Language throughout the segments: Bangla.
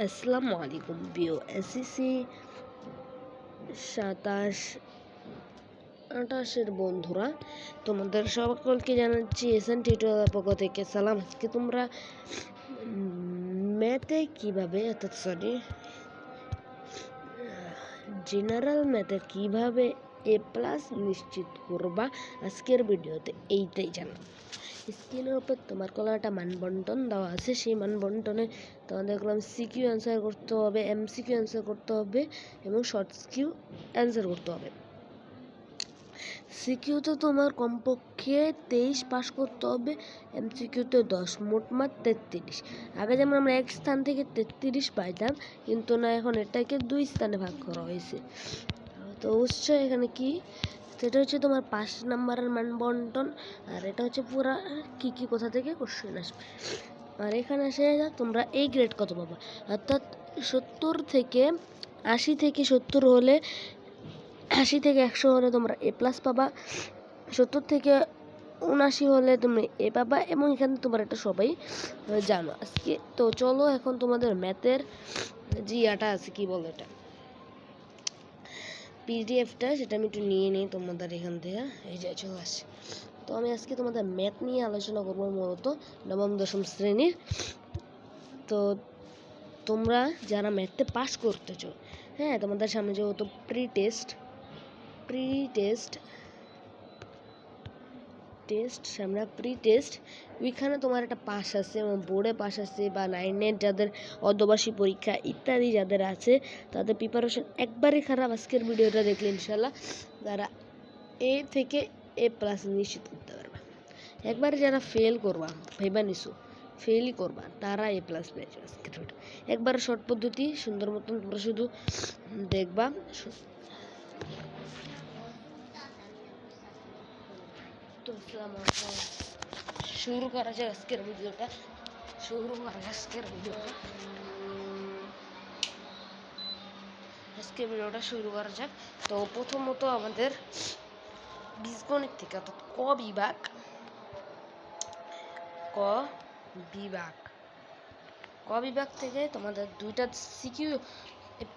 আসসালামু আলাইকুম প্রিয় এসএসসি 27-28 বন্ধুরা, তোমাদের সকলকে জানাচ্ছি এসএন টিউটোরিয়াল পক্ষ থেকে সালাম। আজকে তোমরা ম্যাথে কিভাবে জেনারেল ম্যাথে কিভাবে এ প্লাস নিশ্চিত করবা আজকের ভিডিওতে এইটাই জানাবো। স্ক্রিনের উপর তোমার একটা মান বন্টন দেওয়া আছে, সেই মান বন্টনে তোমাদের সিকিউ অ্যান্সার করতে হবে, এমসিকিউ অ্যান্সার করতে হবে এবং শর্ট কিউ অ্যান্সার করতে হবে। সিকিউতে তোমার কমপক্ষে 23 পাস করতে হবে, এমসিকিউতে 10, মোটমাট 33। আগে যেমন আমরা এক স্থান থেকে 33 পাইতাম, কিন্তু না, এখন এটাকে 2 স্থানে ভাগ করা হয়েছে। তো অবশ্যই এখানে কি, সেটা হচ্ছে তোমার 5 নাম্বারের মান বন্টন, আর এটা হচ্ছে পুরা কি কোথা থেকে কোশ্চেন আসবে। আর এখানে এসে তোমরা এই গ্রেড কত পাবা, অর্থাৎ 70 থেকে 80 থেকে 70 হলে, 80 থেকে 100 হলে তোমরা এ প্লাস পাবা, 70 থেকে 79 হলে তুমি এ পাবা, এবং এখানে তোমরা এটা সবাই জানো আজকে। তো চলো এখন তোমাদের ম্যাথের যে ইয়াটা আছে, কি বলে এটা, পিডিএফটা, সেটা আমি একটু নিয়ে নিই তোমাদের এখান থেকে। এই যে চলে আসছে। তো আমি আজকে তোমাদের ম্যাথ নিয়ে আলোচনা করবো, মূলত নবম দশম শ্রেণীর। তো তোমরা যারা ম্যাথে পাস করতেছো, হ্যাঁ, তোমাদের সামনে যেহেতু প্রি টেস্ট ওইখানে তোমার একটা পাস আছে, এবং বোর্ডে পাস আছে, বা 9-এর যাদের অর্ধবার্ষিক পরীক্ষা ইত্যাদি যাদের আছে, তাদের প্রিপারেশন একবারে খারাপ। আজকের ভিডিওটা দেখলে ইনশাল্লাহ তারা এ থেকে এ প্লাস নিশ্চিত করতে পারবে। একবারে যারা ফেল করবা, ভেবা নিছো ফেলই করবা, তারা এ প্লাস পেয়ে যাবে আজকের ভিডিও। একবারে শর্ট পদ্ধতি, সুন্দর মতন তোমরা শুধু দেখবা। তো শুরু করা যাক আজকের ভিডিওটা। শুরু করা যাক। তো প্রথমত আমাদের বীজগণিত থেকে, অর্থাৎ ক বিভাগ থেকে তোমাদের দুইটা সিকিউ,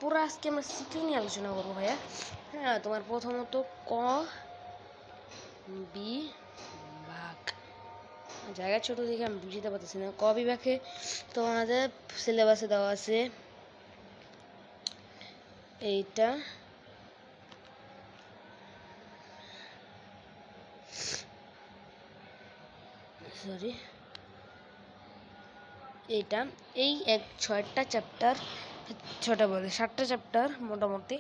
পুরো আজকে আমরা সিকিউ নিয়ে আলোচনা করবো ভাইয়া। হ্যাঁ, তোমার প্রথমত ক বিভাগ, জায়গা ছোট দেখে আমি বুঝতে পারতেছি না। ক বিভাগে তোমাদের সিলেবাসে দেওয়া আছে এইটা, এই 6টা চ্যাপ্টার, 7টা চ্যাপ্টার মোটামুটি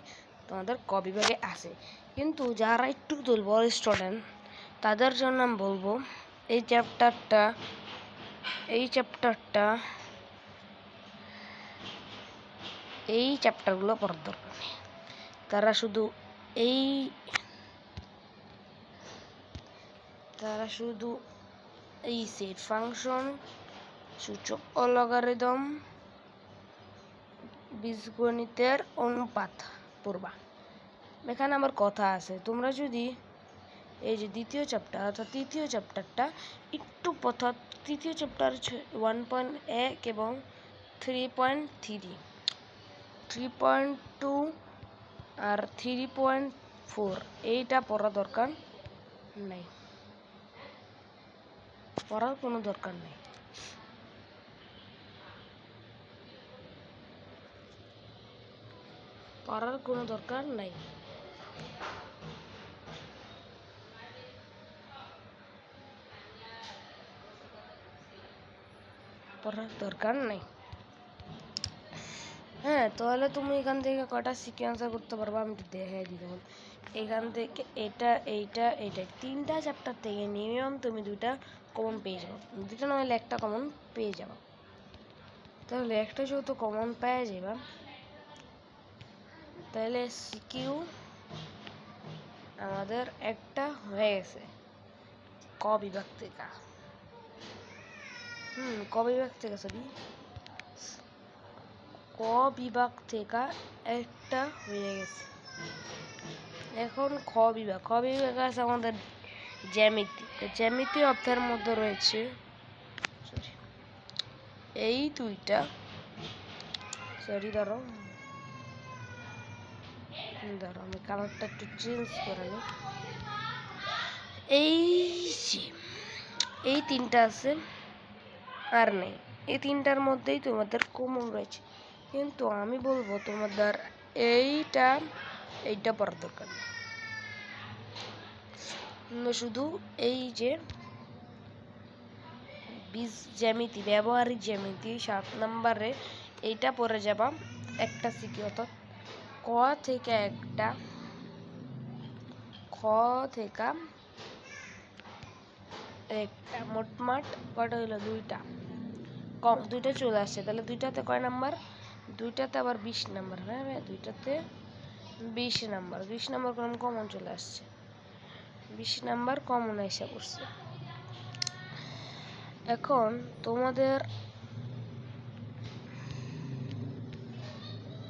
তোমাদের ক বিভাগে আছে। কিন্তু যারা একটু দুর্বল স্টুডেন্ট, তাদের জন্য আমি বলবো এই চ্যাপ্টারগুলো পড়ার দরকার নেই। তারা শুধু এই সেট ফাংশন, সূচক ও লগারিদম, বীজগণিতের অনুপাত পড়বা। এখানে আমার কথা আছে, তোমরা যদি এই যে দ্বিতীয় চ্যাপ্টার অর্থাৎ তৃতীয় চ্যাপ্টারটা একটু তৃতীয় চ্যাপ্টার 1.1 এবং 3.2 আর 3.4 এইটা পড়ার কোনো দরকার নেই। হ্যাঁ, তাহলে তুমি এখান থেকে কয়টা সিকিউ অ্যান্সার করতে পারবা আমি একটু দেখাই দিই। যেমন এখান থেকে এইটা 3টা চ্যাপ্টার থেকে মিনিমাম তুমি 2টা কমন পেয়ে যাবো, 2টা না হলে 1টা কমন পেয়ে যাবো। তাহলে একটা যেহেতু কমন পেয়ে যাবা, তাহলে সিকিউ আমাদের একটা হয়ে গেছে ক বিভাগ থেকে। একটা হয়ে গেছে। এখন খ বিভাগ আছে আমাদের জ্যামিতি অধ্যায়ের মধ্যে রয়েছে এই দুইটা সরি ধরো আমি কালারটা একটু চেঞ্জ করে নিই। এই তিনটা আছে আর নেই, এই তিনটার মধ্যেই তোমাদের কমন রয়েছে, কিন্তু আমি বলবো তোমাদের এইটা পড়ার দরকার নেই। শুধু এই যে বীজ জ্যামিতি, ব্যবহারিক জ্যামিতি 7 নম্বরে এইটা পড়ে যাবা। একটা সিকিউ অর্থাৎ ক থেকে একটা, খ থেকে একটা, মোটমাট কয়টা হইলো? দুইটা, কম দুইটা চলে আসছে। তাহলে দুইটাতে কয় নাম্বার? দুইটাতে আবার 20 নাম্বার। হ্যাঁ, দুইটাতে 20 নাম্বার, 20 নাম্বার কমন চলে আসছে, 20 নাম্বার কমন এসে পড়ছে। এখন তোমাদের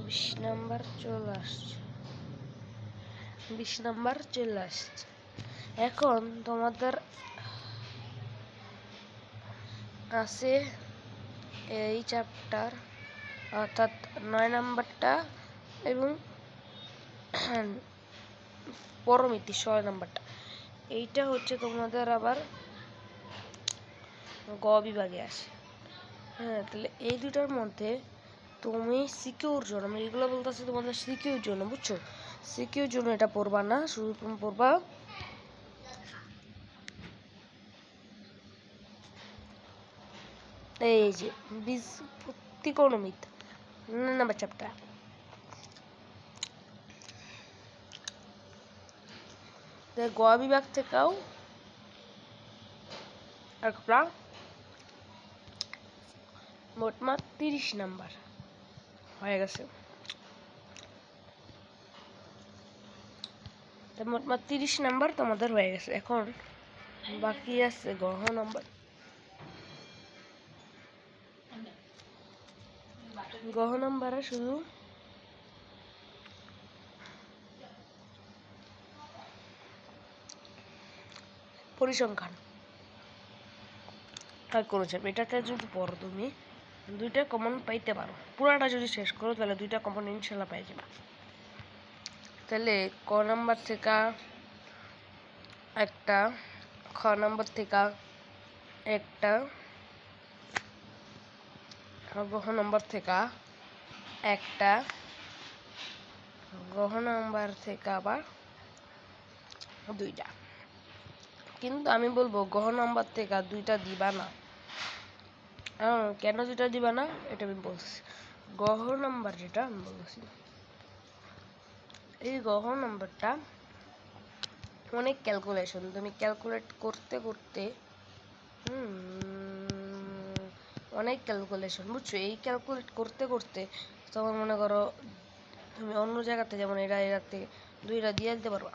20 নাম্বার চলে আসছে, 20 নাম্বার চলে আসছে। এখন তোমাদের আছে এই চ্যাপ্টার অর্থাৎ 9 নাম্বারটা এবং পরমিতি 6 নাম্বারটা। এইটা হচ্ছে তোমাদের আবার গ বিভাগে আসে। হ্যাঁ, তাহলে এই দুটার মধ্যে তুমি সিকিউর জন্য, আমি এগুলো বলতেছি তোমাদের সিকিউর জন্য, বুঝছো? সিকিউর জন্য এটা পড়বা না, শুধু তুমি পড়বা এই যে বীজ ত্রিকোণমিত নাম্বার চ্যাপ্টার। গ বিভাগ থেকেও একটা মোটমাট 30 নাম্বার হয়ে গেছে। মোটমাট 30 নাম্বার তোমাদের হয়ে গেছে। এখন বাকি আছে গহ নাম্বার। গহ নাম্বারে শুধু পরিসংখ্যান আর করেছে। এটাতে যদি পড়ো তুমি দুইটা কমন পাইতে পারো, পুরাটা যদি শেষ করো তাহলে দুইটা কমন ইনশাল্লাহ পাই যাবে। তাহলে ক নাম্বার থেকে একটা, খ নাম্বার থেকে একটা, গহ নাম্বার থেকে একটা, গহ নাম্বার থেকে আবার দুইটা। কিন্তু আমি বলবো গহ নাম্বার থেকে দুইটা দিবা না। কেন দুইটা দিবা না এটা আমি বলছি। গহ নাম্বার যেটা আমি বলছি, এই গহ নাম্বারটা অনেক ক্যালকুলেশন, তুমি ক্যালকুলেট করতে করতে অনেক ক্যালকুলেশন, বুঝছো? এই ক্যালকুলেট করতে করতে তখন মনে করো তুমি অন্য জায়গাতে যেমন এরাতে দুইটা দিয়ে দিতে পারবা।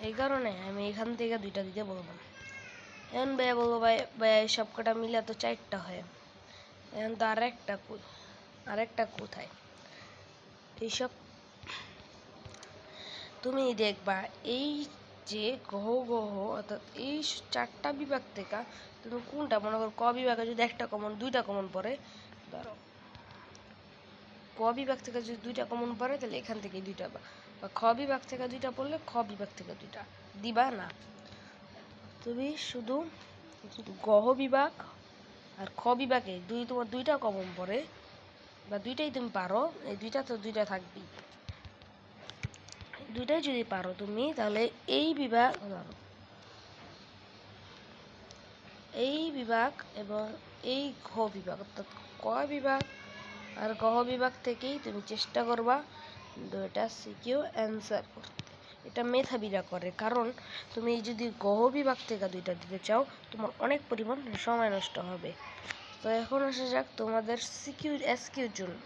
এই কারণে আমি এখান থেকে দুইটা দিতে বলবো। এখন ভাইয়া বলবো ভাইয়া সব কটা মিলে তো 4টা হয়, এখন তো আরেকটা কোথায়? এইসব তুমি দেখবা এই যে গহ অর্থাৎ এই 4টা বিভাগ থেকে তুমি কোনটা, মনে করো ক বিভাগে যদি একটা কমন দুইটা কমন পড়ে, ধরো ক বিভাগ থেকে যদি দুইটা কমন পড়ে তাহলে এখান থেকে দুইটা, বা খ বিভাগ থেকে দুইটা পড়লে খ বিভাগ থেকে দুইটা দিবা না। তুমি শুধু গহ বিভাগ আর খ বিভাগে তোমার দুইটা কমন পড়ে বা দুইটাই তুমি পারো, এই দুইটা তো দুইটা থাকবেই। দুইটাই যদি পারো তুমি তাহলে এই বিভাগ এবং এই ঘ বিভাগ অর্থাৎ ক বিভাগ আর গহ বিভাগ থেকেই তুমি চেষ্টা করবা দুইটা সিকিউ অ্যান্সার করতে। এটা মেধাবীরা করে, কারণ তুমি যদি গহ বিভাগ থেকে দুইটা দিতে চাও তোমার অনেক পরিমাণ সময় নষ্ট হবে। তো এখন আসা যাক তোমাদের এসকিউর জন্য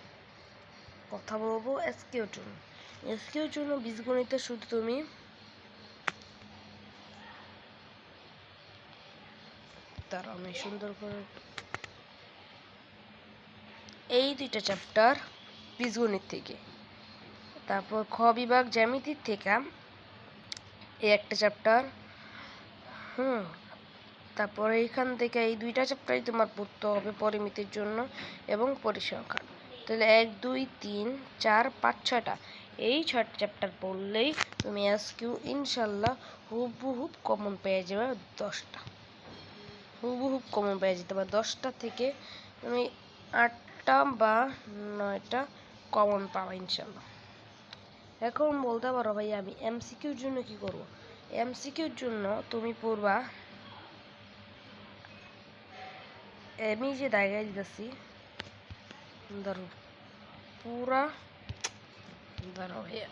কথা বলবো। এসকিউর জন্য বীজগণিতে শুধু তুমি আমি সুন্দর করে এই দুইটা চ্যাপ্টার বীজগণিত থেকে, তারপর খ বিভাগ জ্যামিতির থেকে এই একটা চ্যাপ্টার, তারপরে এইখান থেকে এই দুইটা চ্যাপ্টারই তোমার পড়তে হবে পরিমিতির জন্য এবং পরিসংখ্যান। তাহলে 1 2 3 4 5 6টা, এই 6টা চ্যাপ্টার পড়লেই তুমি এসকিউ ইনশাল্লাহ হুবহুব কমন পেয়ে যাবে 10টা, হুবহুব কমন পেয়ে যেতে পারে 10টা থেকে তুমি 8টা বা 9টা কমন পাবা ইনশাল্লাহ। এখন বলতে পারো ভাই আমি এমসিকিউর জন্য কি করব? এমসিকিউর জন্য তুমি পড়বা, আমি যে দাগাই দিতেছি ধরো পুরা, ধরো ভাইয়া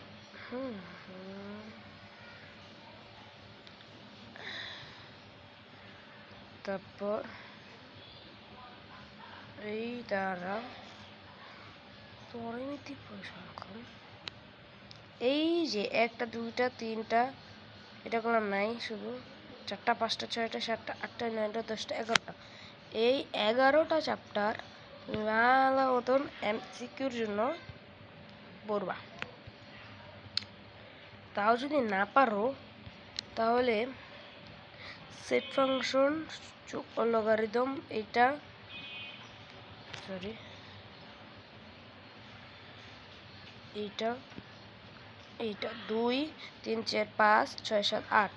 তারপর এই দ্বারা পরিমিতি পরিসংখ্যান, এই যে 1টা 2টা 3টা এটা কোনো নাই, শুধু 4টা 5টা 6টা 7টা 8টা 9টা 10টা 11টা, এই 11টা চ্যাপ্টার ভালো মতন এমসিকিউর জন্য পড়বা। তাও যদি না পারো তাহলে সেট ফাংশন লগারিদম এটা এইটা 2 3 4 5 6 7 8,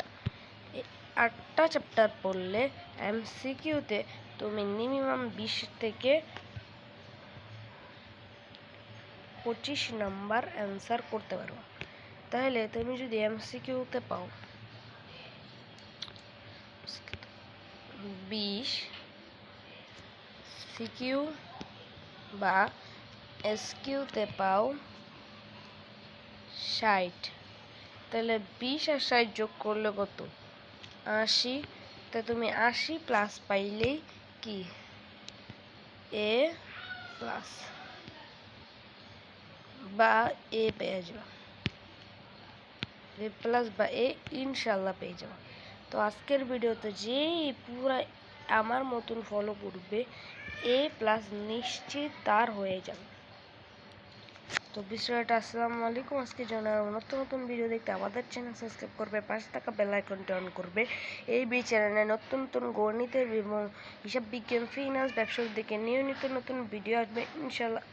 এই 8টা চ্যাপ্টার পড়লে এমসিকিউতে তুমি মিনিমাম 20 থেকে 25 নাম্বার অ্যান্সার করতে পারো। তাহলে তুমি যদি এমসিকিউতে পাও 20, সিকিউ বা এসকিউতে পাও 60, তাহলে 20 আর 60 যোগ করলে কত? 80। তা তুমি 80 প্লাস পাইলেই কি এ প্লাস বা এ পেয়ে যাবে, এ প্লাস বা এ ইনশাল্লাহ পেয়ে যাবে। তো আজকের ভিডিওতে যেই পুরা আমার মতন ফলো করবে এ প্লাস নিশ্চিত তার হয়ে যাবে। তো বিষয়টা আসসালামু আলাইকুম। আজকে জানার নতুন নতুন ভিডিও দেখতে আমাদের চ্যানেল সাবস্ক্রাইব করবে, পাশে থাকা বেল আইকনটি অন করবে। এই চ্যানেলে নতুন নতুন গণিতের এবং হিসাব বিজ্ঞান, ফিনান্স, ব্যবসার দিকে নিয়মিত নতুন ভিডিও আসবে ইনশাল্লাহ।